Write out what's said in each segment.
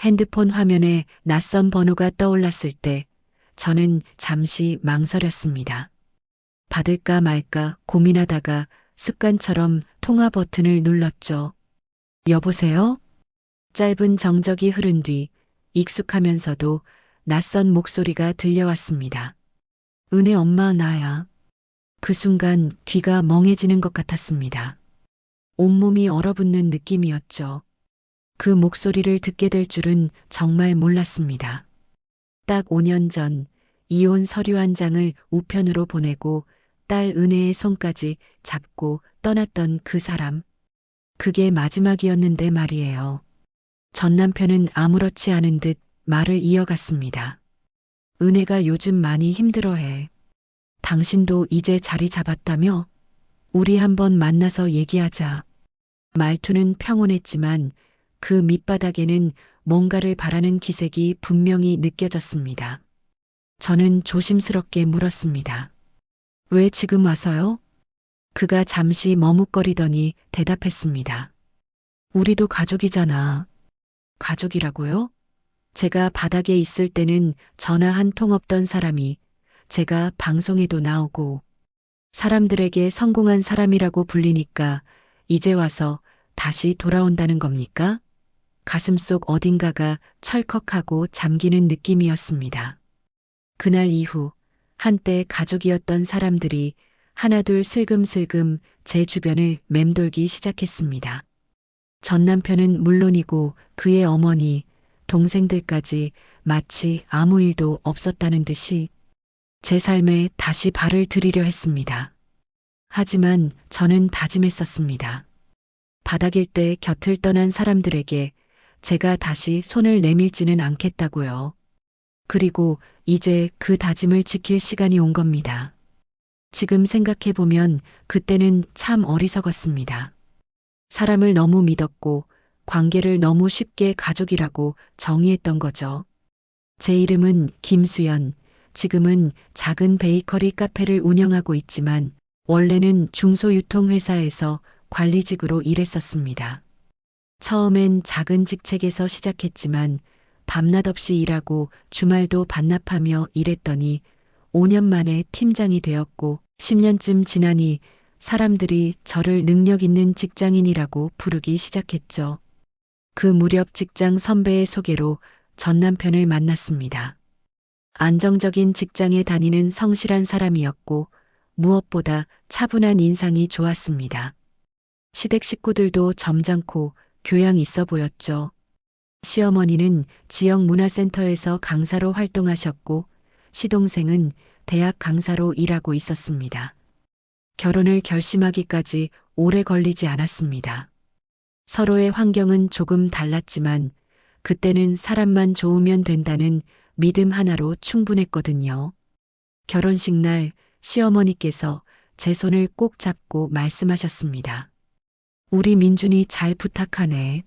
핸드폰 화면에 낯선 번호가 떠올랐을 때 저는 잠시 망설였습니다. 받을까 말까 고민하다가 습관처럼 통화 버튼을 눌렀죠. 여보세요? 짧은 정적이 흐른 뒤 익숙하면서도 낯선 목소리가 들려왔습니다. 은혜 엄마 나야. 그 순간 귀가 멍해지는 것 같았습니다. 온몸이 얼어붙는 느낌이었죠. 그 목소리를 듣게 될 줄은 정말 몰랐습니다. 딱 5년 전 이혼 서류 한 장을 우편으로 보내고 딸 은혜의 손까지 잡고 떠났던 그 사람. 그게 마지막이었는데 말이에요. 전 남편은 아무렇지 않은 듯 말을 이어갔습니다. 은혜가 요즘 많이 힘들어해. 당신도 이제 자리 잡았다며? 우리 한번 만나서 얘기하자. 말투는 평온했지만 그 밑바닥에는 뭔가를 바라는 기색이 분명히 느껴졌습니다. 저는 조심스럽게 물었습니다. 왜 지금 와서요? 그가 잠시 머뭇거리더니 대답했습니다. 우리도 가족이잖아. 가족이라고요? 제가 바닥에 있을 때는 전화 한 통 없던 사람이 제가 방송에도 나오고 사람들에게 성공한 사람이라고 불리니까 이제 와서 다시 돌아온다는 겁니까? 가슴속 어딘가가 철컥하고 잠기는 느낌이었습니다. 그날 이후 한때 가족이었던 사람들이 하나둘 슬금슬금 제 주변을 맴돌기 시작했습니다. 전 남편은 물론이고 그의 어머니, 동생들까지 마치 아무 일도 없었다는 듯이 제 삶에 다시 발을 들이려 했습니다. 하지만 저는 다짐했었습니다. 바닥일 때 곁을 떠난 사람들에게 제가 다시 손을 내밀지는 않겠다고요. 그리고 이제 그 다짐을 지킬 시간이 온 겁니다. 지금 생각해보면 그때는 참 어리석었습니다. 사람을 너무 믿었고 관계를 너무 쉽게 가족이라고 정의했던 거죠. 제 이름은 김수연, 지금은 작은 베이커리 카페를 운영하고 있지만 원래는 중소유통회사에서 관리직으로 일했었습니다. 처음엔 작은 직책에서 시작했지만 밤낮 없이 일하고 주말도 반납하며 일했더니 5년 만에 팀장이 되었고 10년쯤 지나니 사람들이 저를 능력 있는 직장인이라고 부르기 시작했죠. 그 무렵 직장 선배의 소개로 전 남편을 만났습니다. 안정적인 직장에 다니는 성실한 사람이었고 무엇보다 차분한 인상이 좋았습니다. 시댁 식구들도 점잖고 교양 있어 보였죠. 시어머니는 지역 문화센터에서 강사로 활동하셨고 시동생은 대학 강사로 일하고 있었습니다. 결혼을 결심하기까지 오래 걸리지 않았습니다. 서로의 환경은 조금 달랐지만 그때는 사람만 좋으면 된다는 믿음 하나로 충분했거든요. 결혼식 날 시어머니께서 제 손을 꼭 잡고 말씀하셨습니다. 우리 민준이 잘 부탁하네.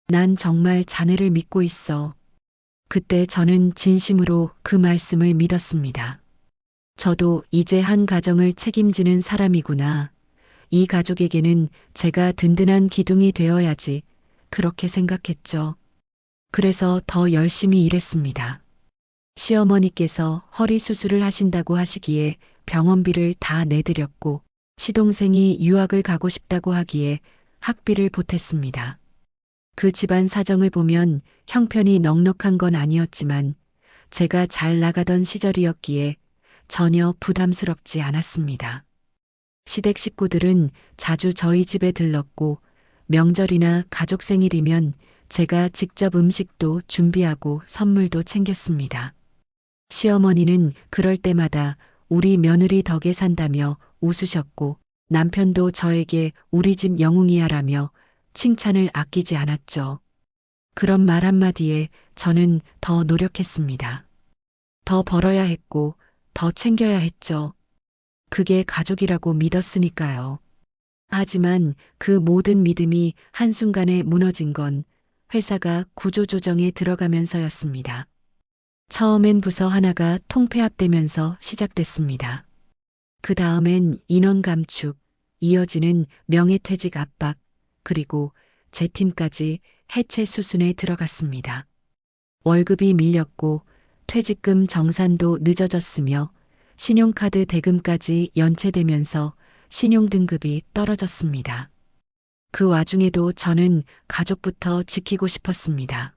난 정말 자네를 믿고 있어. 그때 저는 진심으로 그 말씀을 믿었습니다. 저도 이제 한 가정을 책임지는 사람이구나. 이 가족에게는 제가 든든한 기둥이 되어야지. 그렇게 생각했죠. 그래서 더 열심히 일했습니다. 시어머니께서 허리 수술을 하신다고 하시기에 병원비를 다 내드렸고 시동생이 유학을 가고 싶다고 하기에 학비를 보탰습니다. 그 집안 사정을 보면 형편이 넉넉한 건 아니었지만 제가 잘 나가던 시절이었기에 전혀 부담스럽지 않았습니다. 시댁 식구들은 자주 저희 집에 들렀고 명절이나 가족 생일이면 제가 직접 음식도 준비하고 선물도 챙겼습니다. 시어머니는 그럴 때마다 우리 며느리 덕에 산다며 웃으셨고 남편도 저에게 우리 집 영웅이야라며 칭찬을 아끼지 않았죠. 그런 말 한마디에 저는 더 노력했습니다. 더 벌어야 했고 더 챙겨야 했죠. 그게 가족이라고 믿었으니까요. 하지만 그 모든 믿음이 한순간에 무너진 건 회사가 구조조정에 들어가면서였습니다. 처음엔 부서 하나가 통폐합되면서 시작됐습니다. 그 다음엔 인원 감축, 이어지는 명예퇴직 압박, 그리고 제 팀까지 해체 수순에 들어갔습니다. 월급이 밀렸고 퇴직금 정산도 늦어졌으며 신용카드 대금까지 연체되면서 신용등급이 떨어졌습니다. 그 와중에도 저는 가족부터 지키고 싶었습니다.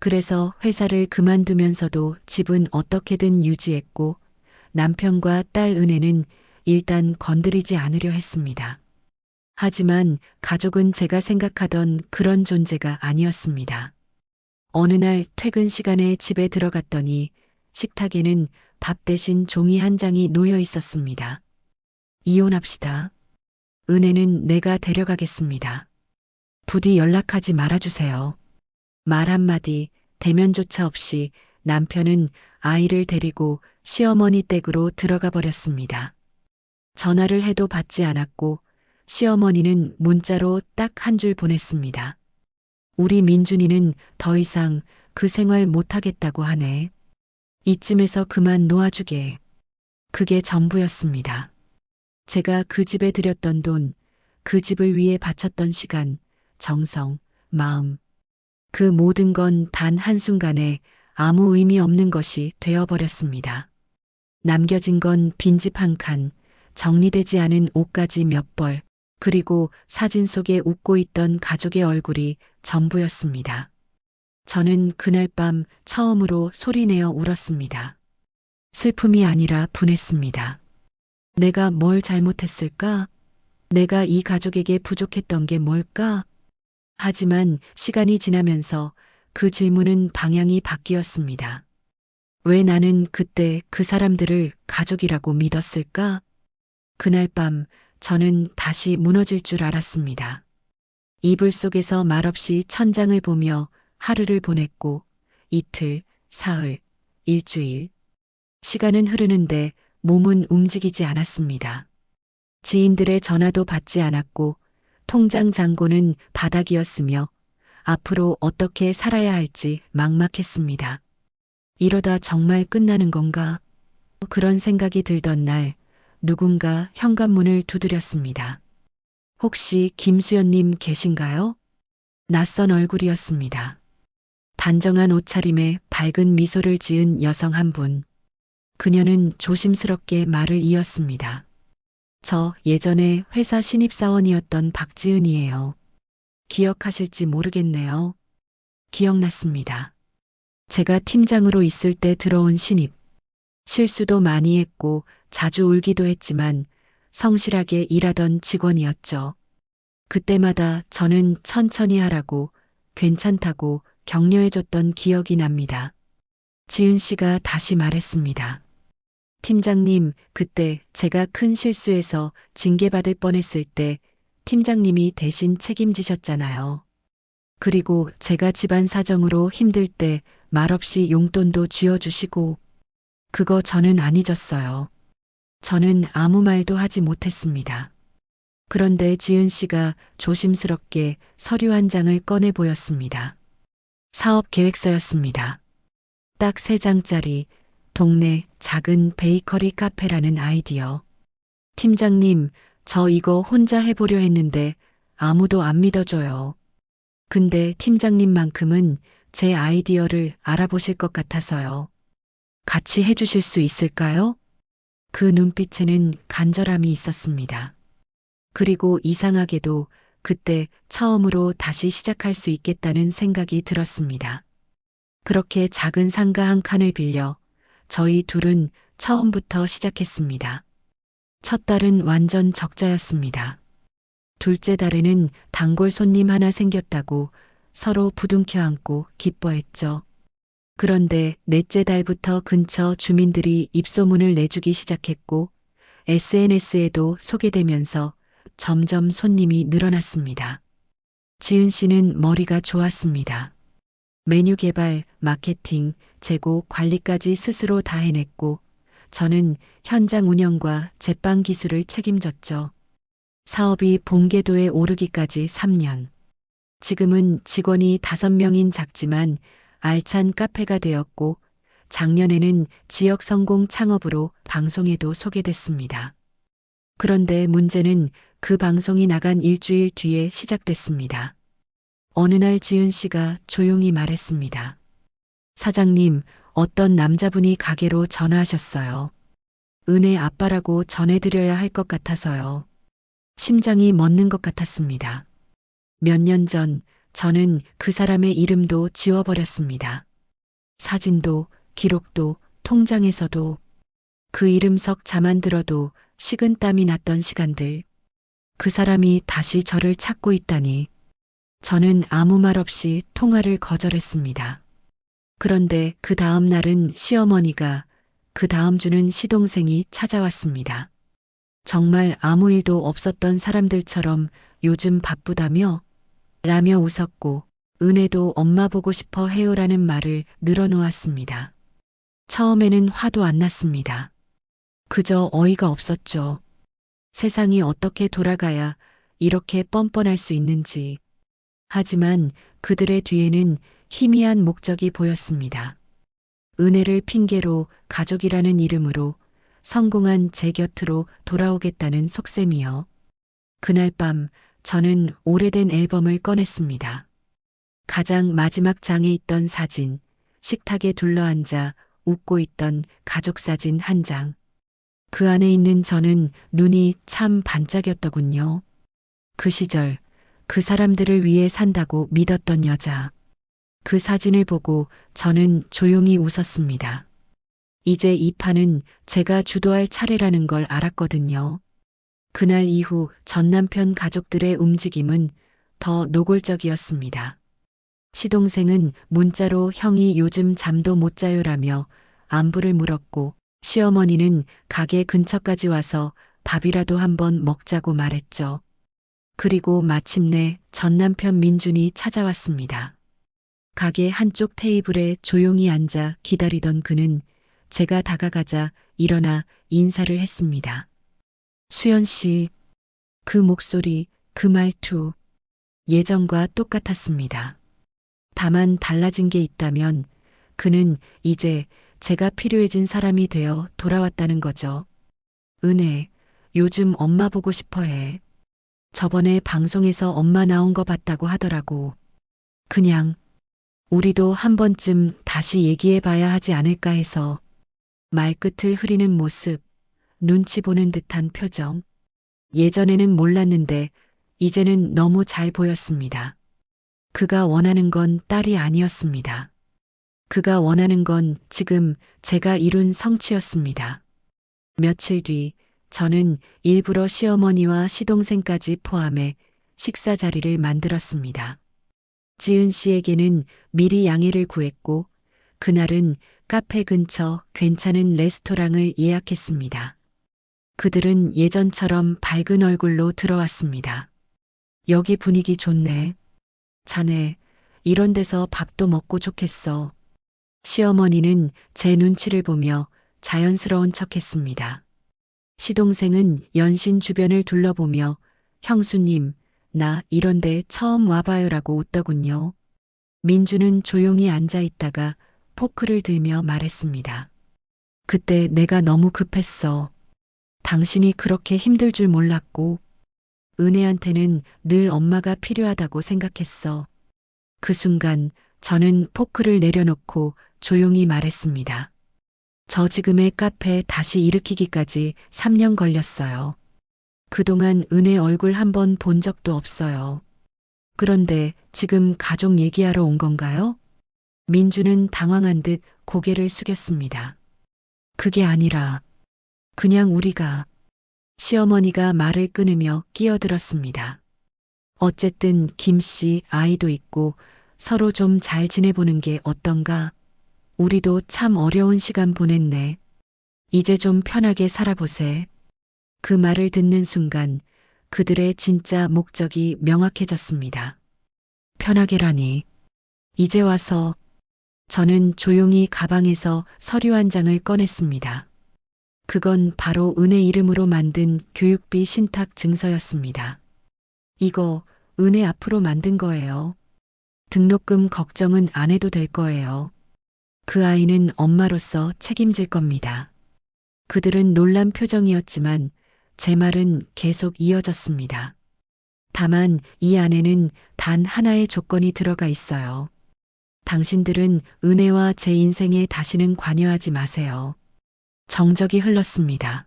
그래서 회사를 그만두면서도 집은 어떻게든 유지했고 남편과 딸 은혜는 일단 건드리지 않으려 했습니다. 하지만 가족은 제가 생각하던 그런 존재가 아니었습니다. 어느 날 퇴근 시간에 집에 들어갔더니 식탁에는 밥 대신 종이 한 장이 놓여 있었습니다. 이혼합시다. 은혜는 내가 데려가겠습니다. 부디 연락하지 말아주세요. 말 한마디, 대면조차 없이 남편은 아이를 데리고 시어머니 댁으로 들어가 버렸습니다. 전화를 해도 받지 않았고 시어머니는 문자로 딱 한 줄 보냈습니다. 우리 민준이는 더 이상 그 생활 못하겠다고 하네. 이쯤에서 그만 놓아주게. 그게 전부였습니다. 제가 그 집에 들였던 돈, 그 집을 위해 바쳤던 시간, 정성, 마음. 그 모든 건 단 한순간에 아무 의미 없는 것이 되어버렸습니다. 남겨진 건 빈집 한 칸, 정리되지 않은 옷가지 몇 벌, 그리고 사진 속에 웃고 있던 가족의 얼굴이 전부였습니다. 저는 그날 밤 처음으로 소리내어 울었습니다. 슬픔이 아니라 분했습니다. 내가 뭘 잘못했을까? 내가 이 가족에게 부족했던 게 뭘까? 하지만 시간이 지나면서 그 질문은 방향이 바뀌었습니다. 왜 나는 그때 그 사람들을 가족이라고 믿었을까? 그날 밤 저는 다시 무너질 줄 알았습니다. 이불 속에서 말없이 천장을 보며 하루를 보냈고 이틀, 사흘, 일주일. 시간은 흐르는데 몸은 움직이지 않았습니다. 지인들의 전화도 받지 않았고 통장 잔고는 바닥이었으며 앞으로 어떻게 살아야 할지 막막했습니다. 이러다 정말 끝나는 건가? 그런 생각이 들던 날 누군가 현관문을 두드렸습니다. 혹시 김수연님 계신가요? 낯선 얼굴이었습니다. 단정한 옷차림에 밝은 미소를 지은 여성 한 분. 그녀는 조심스럽게 말을 이었습니다. 저 예전에 회사 신입사원이었던 박지은이에요. 기억하실지 모르겠네요. 기억났습니다. 제가 팀장으로 있을 때 들어온 신입. 실수도 많이 했고 자주 울기도 했지만 성실하게 일하던 직원이었죠. 그때마다 저는 천천히 하라고 괜찮다고 격려해줬던 기억이 납니다. 지은 씨가 다시 말했습니다. 팀장님, 그때 제가 큰 실수해서 징계받을 뻔했을 때 팀장님이 대신 책임지셨잖아요. 그리고 제가 집안 사정으로 힘들 때 말없이 용돈도 쥐어주시고, 그거 저는 안 잊었어요. 저는 아무 말도 하지 못했습니다. 그런데 지은 씨가 조심스럽게 서류 한 장을 꺼내 보였습니다. 사업 계획서였습니다. 딱 3장짜리 동네 작은 베이커리 카페라는 아이디어. 팀장님, 저 이거 혼자 해보려 했는데 아무도 안 믿어줘요. 근데 팀장님만큼은 제 아이디어를 알아보실 것 같아서요. 같이 해주실 수 있을까요? 그 눈빛에는 간절함이 있었습니다. 그리고 이상하게도 그때 처음으로 다시 시작할 수 있겠다는 생각이 들었습니다. 그렇게 작은 상가 한 칸을 빌려 저희 둘은 처음부터 시작했습니다. 첫 달은 완전 적자였습니다. 둘째 달에는 단골 손님 하나 생겼다고 서로 부둥켜 안고 기뻐했죠. 그런데 넷째 달부터 근처 주민들이 입소문을 내주기 시작했고 SNS에도 소개되면서 점점 손님이 늘어났습니다. 지은 씨는 머리가 좋았습니다. 메뉴 개발, 마케팅, 재고, 관리까지 스스로 다 해냈고 저는 현장 운영과 제빵 기술을 책임졌죠. 사업이 본궤도에 오르기까지 3년. 지금은 직원이 5명인 작지만 알찬 카페가 되었고 작년에는 지역 성공 창업으로 방송에도 소개됐습니다. 그런데 문제는 그 방송이 나간 일주일 뒤에 시작됐습니다. 어느 날 지은 씨가 조용히 말했습니다. 사장님, 어떤 남자분이 가게로 전화하셨어요. 은혜 아빠라고 전해드려야 할 것 같아서요. 심장이 멎는 것 같았습니다. 몇 년 전 저는 그 사람의 이름도 지워버렸습니다. 사진도, 기록도, 통장에서도 그 이름 석자만 들어도 식은땀이 났던 시간들. 그 사람이 다시 저를 찾고 있다니. 저는 아무 말 없이 통화를 거절했습니다. 그런데 그 다음 날은 시어머니가, 그 다음 주는 시동생이 찾아왔습니다. 정말 아무 일도 없었던 사람들처럼 요즘 바쁘다며 라며 웃었고, 은혜도 엄마 보고 싶어 해요라는 말을 늘어놓았습니다. 처음에는 화도 안 났습니다. 그저 어이가 없었죠. 세상이 어떻게 돌아가야 이렇게 뻔뻔할 수 있는지. 하지만 그들의 뒤에는 희미한 목적이 보였습니다. 은혜를 핑계로 가족이라는 이름으로 성공한 제 곁으로 돌아오겠다는 속셈이요. 그날 밤 저는 오래된 앨범을 꺼냈습니다. 가장 마지막 장에 있던 사진, 식탁에 둘러앉아 웃고 있던 가족 사진 한 장. 그 안에 있는 저는 눈이 참 반짝였더군요. 그 시절, 그 사람들을 위해 산다고 믿었던 여자. 그 사진을 보고 저는 조용히 웃었습니다. 이제 이 판은 제가 주도할 차례라는 걸 알았거든요. 그날 이후 전 남편 가족들의 움직임은 더 노골적이었습니다. 시동생은 문자로 형이 요즘 잠도 못 자요라며 안부를 물었고, 시어머니는 가게 근처까지 와서 밥이라도 한번 먹자고 말했죠. 그리고 마침내 전 남편 민준이 찾아왔습니다. 가게 한쪽 테이블에 조용히 앉아 기다리던 그는 제가 다가가자 일어나 인사를 했습니다. 수연 씨, 그 목소리, 그 말투, 예전과 똑같았습니다. 다만 달라진 게 있다면 그는 이제 제가 필요해진 사람이 되어 돌아왔다는 거죠. 은혜, 요즘 엄마 보고 싶어 해. 저번에 방송에서 엄마 나온 거 봤다고 하더라고. 그냥 우리도 한 번쯤 다시 얘기해 봐야 하지 않을까 해서. 말끝을 흐리는 모습, 눈치 보는 듯한 표정. 예전에는 몰랐는데 이제는 너무 잘 보였습니다. 그가 원하는 건 딸이 아니었습니다. 그가 원하는 건 지금 제가 이룬 성취였습니다. 며칠 뒤 저는 일부러 시어머니와 시동생까지 포함해 식사 자리를 만들었습니다. 지은 씨에게는 미리 양해를 구했고 그날은 카페 근처 괜찮은 레스토랑을 예약했습니다. 그들은 예전처럼 밝은 얼굴로 들어왔습니다. 여기 분위기 좋네. 자네, 이런 데서 밥도 먹고 좋겠어. 시어머니는 제 눈치를 보며 자연스러운 척했습니다. 시동생은 연신 주변을 둘러보며 형수님, 나 이런데 처음 와봐요라고 웃더군요. 민주는 조용히 앉아 있다가 포크를 들며 말했습니다. 그때 내가 너무 급했어. 당신이 그렇게 힘들 줄 몰랐고, 은혜한테는 늘 엄마가 필요하다고 생각했어. 그 순간 저는 포크를 내려놓고 조용히 말했습니다. 저 지금의 카페 다시 일으키기까지 3년 걸렸어요. 그동안 은혜 얼굴 한 번 본 적도 없어요. 그런데 지금 가족 얘기하러 온 건가요? 민주는 당황한 듯 고개를 숙였습니다. 그게 아니라 그냥 우리가. 시어머니가 말을 끊으며 끼어들었습니다. 어쨌든 김 씨 아이도 있고 서로 좀 잘 지내보는 게 어떤가? 우리도 참 어려운 시간 보냈네. 이제 좀 편하게 살아보세. 그 말을 듣는 순간 그들의 진짜 목적이 명확해졌습니다. 편하게라니. 이제 와서. 저는 조용히 가방에서 서류 한 장을 꺼냈습니다. 그건 바로 은혜 이름으로 만든 교육비 신탁 증서였습니다. 이거 은혜 앞으로 만든 거예요. 등록금 걱정은 안 해도 될 거예요. 그 아이는 엄마로서 책임질 겁니다. 그들은 놀란 표정이었지만 제 말은 계속 이어졌습니다. 다만 이 안에는 단 하나의 조건이 들어가 있어요. 당신들은 은혜와 제 인생에 다시는 관여하지 마세요. 정적이 흘렀습니다.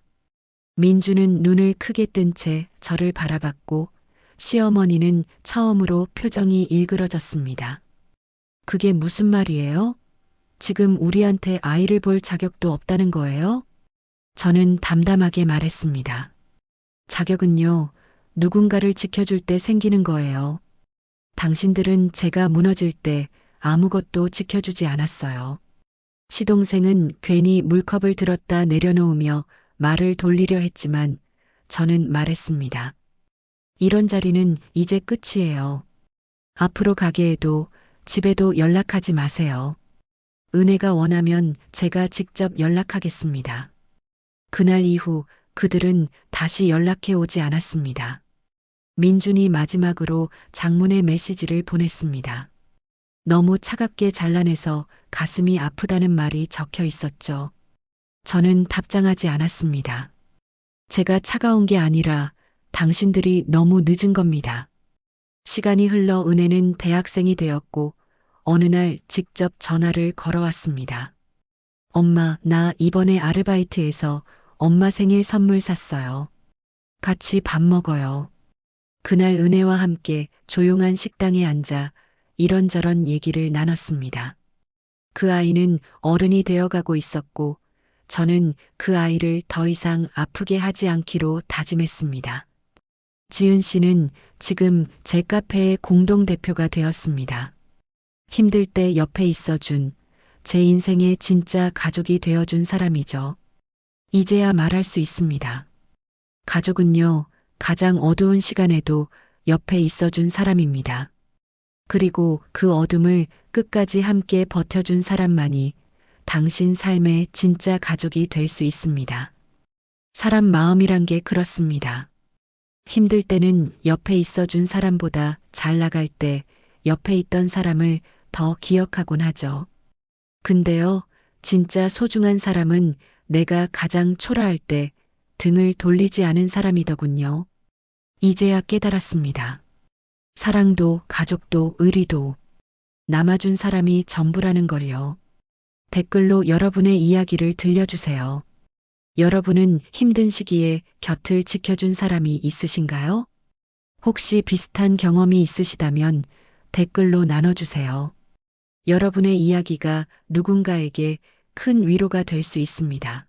민주는 눈을 크게 뜬 채 저를 바라봤고 시어머니는 처음으로 표정이 일그러졌습니다. 그게 무슨 말이에요? 지금 우리한테 아이를 볼 자격도 없다는 거예요? 저는 담담하게 말했습니다. 자격은요, 누군가를 지켜줄 때 생기는 거예요. 당신들은 제가 무너질 때 아무것도 지켜주지 않았어요. 시동생은 괜히 물컵을 들었다 내려놓으며 말을 돌리려 했지만 저는 말했습니다. 이런 자리는 이제 끝이에요. 앞으로 가게에도 집에도 연락하지 마세요. 은혜가 원하면 제가 직접 연락하겠습니다. 그날 이후 그들은 다시 연락해 오지 않았습니다. 민준이 마지막으로 장문의 메시지를 보냈습니다. 너무 차갑게 잘라내서 가슴이 아프다는 말이 적혀 있었죠. 저는 답장하지 않았습니다. 제가 차가운 게 아니라 당신들이 너무 늦은 겁니다. 시간이 흘러 은혜는 대학생이 되었고 어느 날 직접 전화를 걸어왔습니다. 엄마, 나 이번에 아르바이트에서 엄마 생일 선물 샀어요. 같이 밥 먹어요. 그날 은혜와 함께 조용한 식당에 앉아 이런저런 얘기를 나눴습니다. 그 아이는 어른이 되어가고 있었고 저는 그 아이를 더 이상 아프게 하지 않기로 다짐했습니다. 지은 씨는 지금 제 카페의 공동대표가 되었습니다. 힘들 때 옆에 있어준 제 인생의 진짜 가족이 되어준 사람이죠. 이제야 말할 수 있습니다. 가족은요, 가장 어두운 시간에도 옆에 있어준 사람입니다. 그리고 그 어둠을 끝까지 함께 버텨준 사람만이 당신 삶의 진짜 가족이 될 수 있습니다. 사람 마음이란 게 그렇습니다. 힘들 때는 옆에 있어준 사람보다 잘 나갈 때 옆에 있던 사람을 더 기억하곤 하죠. 근데요, 진짜 소중한 사람은 내가 가장 초라할 때 등을 돌리지 않은 사람이더군요. 이제야 깨달았습니다. 사랑도 가족도 의리도 남아준 사람이 전부라는 걸요. 댓글로 여러분의 이야기를 들려주세요. 여러분은 힘든 시기에 곁을 지켜준 사람이 있으신가요? 혹시 비슷한 경험이 있으시다면 댓글로 나눠주세요. 여러분의 이야기가 누군가에게 큰 위로가 될 수 있습니다.